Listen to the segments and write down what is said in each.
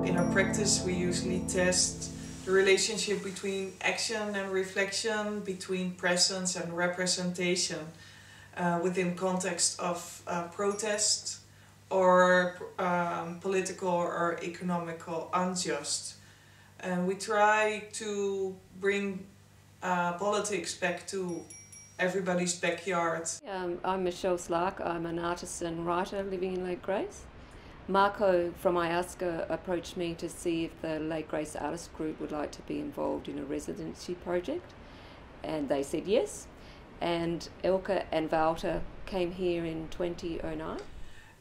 In our practice we usually test the relationship between action and reflection, between presence and representation within context of protest or political or economical unjust. And we try to bring politics back to everybody's backyard. I'm Michelle Slark. I'm an artist and writer living in Lake Grace. Marco from Iasca approached me to see if the Lake Grace Artist Group would like to be involved in a residency project, and they said yes. And Elke and Wouter came here in 2009.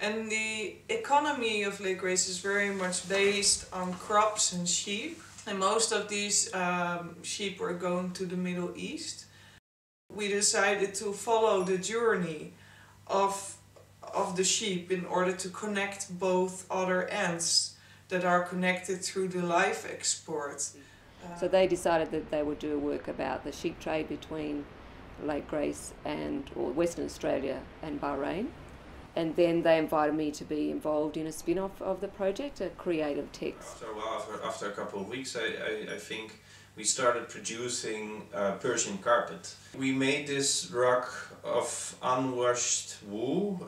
And the economy of Lake Grace is very much based on crops and sheep. And most of these sheep were going to the Middle East. We decided to follow the journey of the sheep in order to connect both other ends that are connected through the live export. So they decided that they would do a work about the sheep trade between Lake Grace or Western Australia and Bahrain. And then they invited me to be involved in a spin-off of the project, a creative text. After a couple of weeks, I think we started producing Persian carpet. We made this rug of unwashed wool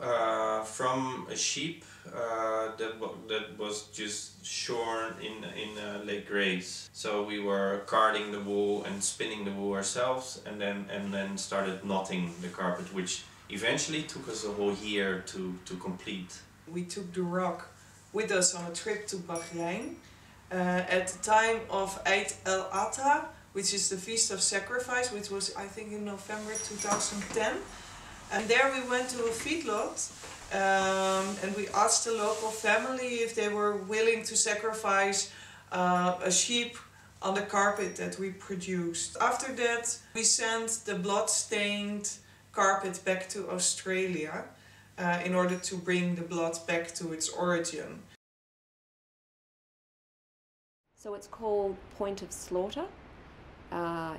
from a sheep that was just shorn in Lake Grace. So we were carding the wool and spinning the wool ourselves, and then started knotting the carpet, which eventually took us a whole year to complete. We took the rug with us on a trip to Bahrain at the time of Eid al-Adha, which is the Feast of Sacrifice, which was I think in November 2010. And there we went to a feedlot and we asked the local family if they were willing to sacrifice a sheep on the carpet that we produced. After that we sent the blood-stained carpet back to Australia in order to bring the blood back to its origin. So it's called Point of Slaughter.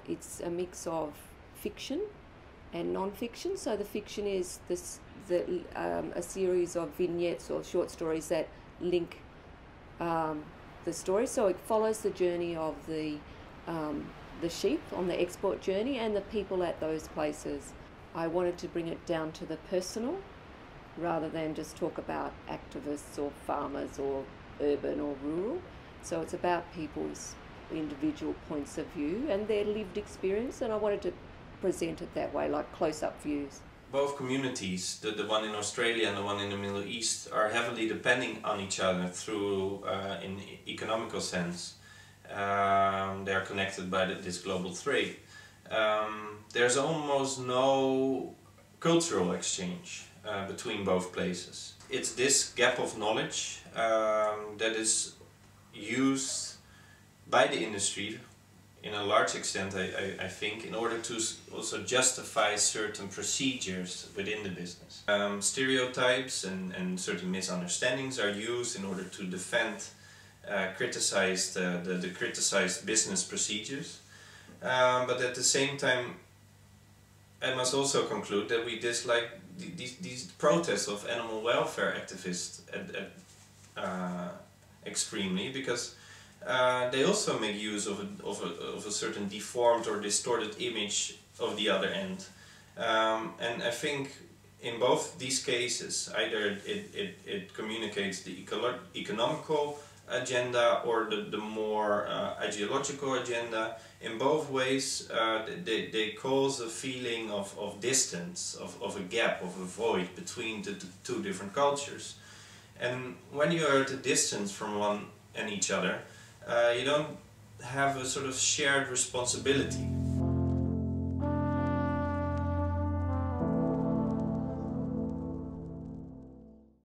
It's a mix of fiction and non-fiction. So the fiction is a series of vignettes or short stories that link the story. So it follows the journey of the sheep on the export journey and the people at those places. I wanted to bring it down to the personal rather than just talk about activists or farmers or urban or rural. So it's about people's individual points of view and their lived experience, and I wanted to present it that way, like close-up views. Both communities, the one in Australia and the one in the Middle East, are heavily depending on each other through, in economical sense. They are connected by this global trade. There's almost no cultural exchange between both places. It's this gap of knowledge that is used by the industry in a large extent, I think, in order to also justify certain procedures within the business. Stereotypes and certain misunderstandings are used in order to defend, criticize the criticized business procedures. But at the same time, I must also conclude that we dislike these protests of animal welfare activists extremely, because they also make use of a certain deformed or distorted image of the other end. And I think in both these cases, either it communicates the economical agenda or the more ideological agenda. In both ways they cause a feeling of distance, of a gap, of a void between the two different cultures. And when you are at a distance from one and each other, you don't have a sort of shared responsibility.